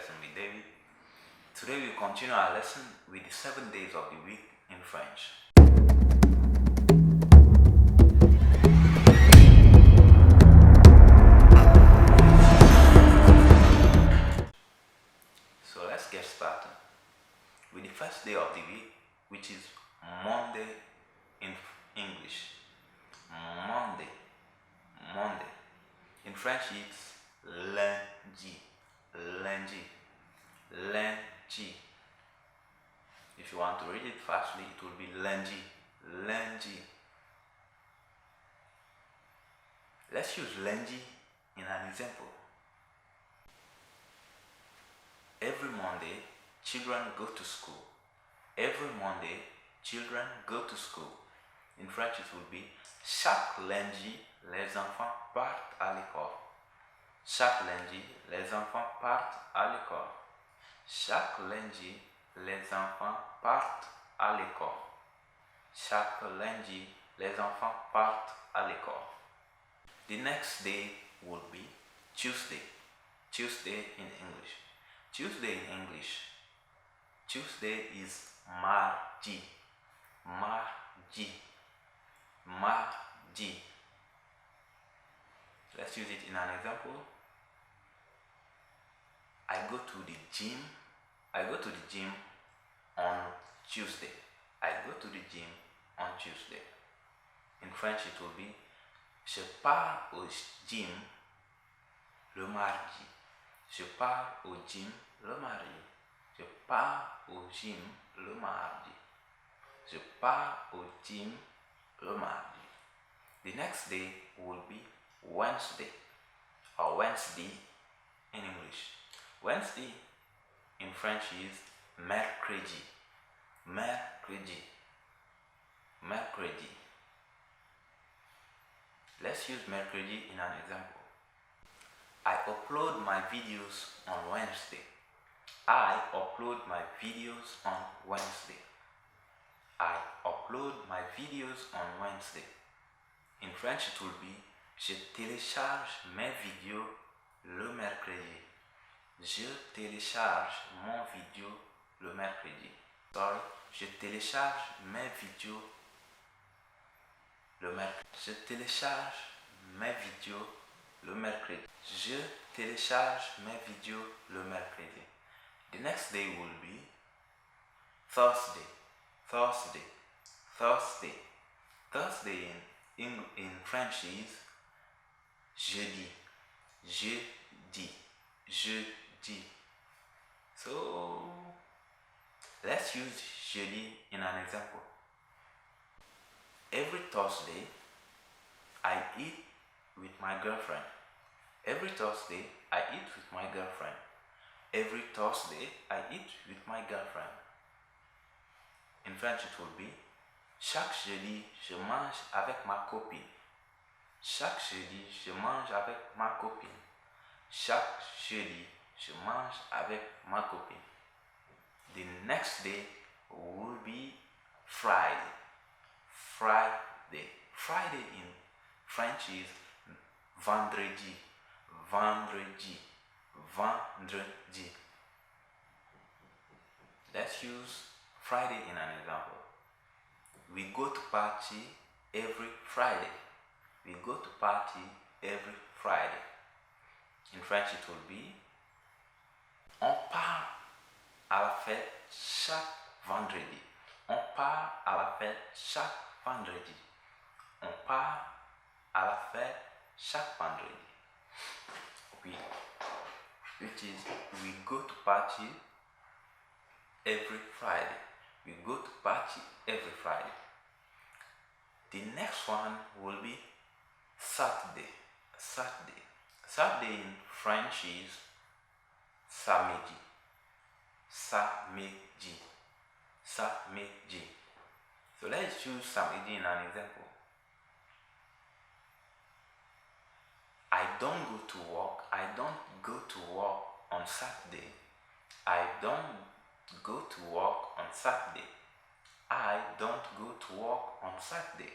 lesson with David. Today we continue our lesson with the 7 days of the week in French. So let's get started with the first day of the week, which is Monday in English. Monday. In French it's lundi. Lundi. If you want to read it fastly, it will be lundi. Let's use lundi in an example. Every Monday, children go to school. Every Monday, children go to school. In French, it will be chaque lundi, les enfants partent à l'école. Chaque lundi, les enfants partent à l'école. Chaque lundi, les enfants partent à l'école. Chaque lundi, les enfants partent à l'école. The next day will be Tuesday. Tuesday in English. Tuesday in English. Tuesday is mardi. Let's use it in an example. I go to the gym on Tuesday. I go to the gym on Tuesday. In French it will be je pars au gym le mardi. Je pars au gym le mardi. Je pars au gym le mardi. Je pars au gym le mardi. The next day will be Wednesday or Wednesday in English. Wednesday in French is mercredi. Let's use mercredi in an example. I upload my videos on Wednesday. I upload my videos on Wednesday. I upload my videos on Wednesday. In French it will be je télécharge mes vidéos le mercredi. Je télécharge mon vidéo le mercredi. Je télécharge mes vidéos le mercredi. Je télécharge mes vidéos le mercredi. Je télécharge mes vidéos le mercredi. The next day will be Thursday. Thursday in French is jeudi. So let's use jeudi in an example. Every Thursday I eat with my girlfriend. Every Thursday I eat with my girlfriend. Every Thursday I eat with my girlfriend. In French it will be chaque jeudi je mange avec ma copine. Chaque jeudi je mange avec ma copine. Chaque jeudi je mange avec ma copine. The next day will be Friday. Friday in French is vendredi. Let's use Friday in an example. We go to party every Friday. We go to party every Friday. In French it will be on part à la fête chaque vendredi. On part à la fête chaque vendredi. On part à la fête chaque vendredi. Which is we go to party every Friday. We go to party every Friday. The next one will be Saturday. Saturday in French is samedi. So let's choose samedi in an example. I don't go to work on Saturday. I don't go to work on Saturday. I don't go to work on Saturday.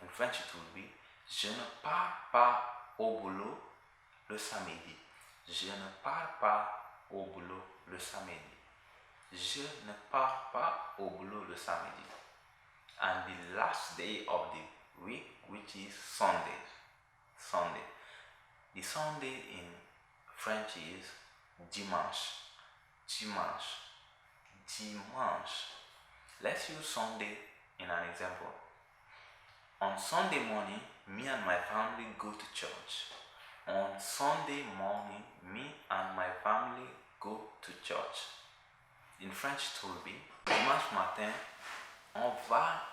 In French it will be je ne pars pas au boulot le samedi. Je ne pars pas au boulot le samedi. Je ne pars pas au boulot le samedi. And the last day of the week, which is Sunday. Sunday. The Sunday in French is dimanche. Dimanche. Dimanche. Let's use Sunday in an example. On Sunday morning, me and my family go to church. On Sunday morning, me and my family go to church. In French, it will be dimanche matin, on va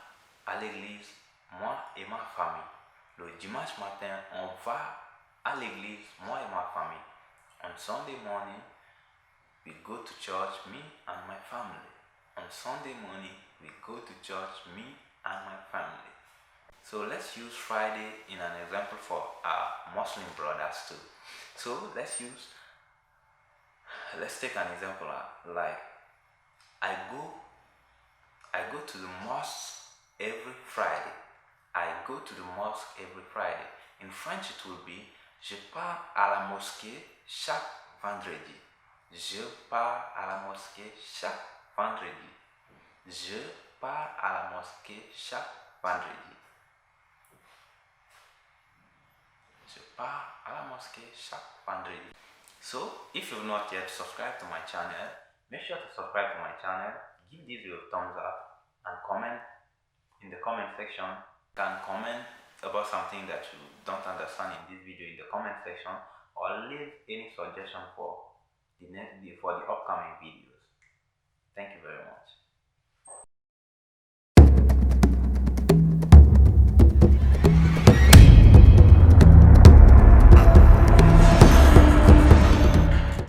à l'église, moi et ma famille. Le dimanche matin, on va à l'église, moi et ma famille. On Sunday morning, we go to church, me and my family. On Sunday morning, we go to church, me and my family. So let's use Friday in an example for our Muslim brothers too. So let's take an example like I go to the mosque every Friday. I go to the mosque every Friday. In French it will be je pars à la mosquée chaque vendredi. Je pars à la mosquée chaque vendredi. Je pars à la mosquée chaque vendredi. Je pars à la mosquée chaque vendredi. So, if you've not yet subscribed to my channel, make sure to subscribe to my channel, give this video a thumbs up, and comment in the comment section. You can comment about something that you don't understand in this video in the comment section, or leave any suggestion for the upcoming videos. Thank you very much.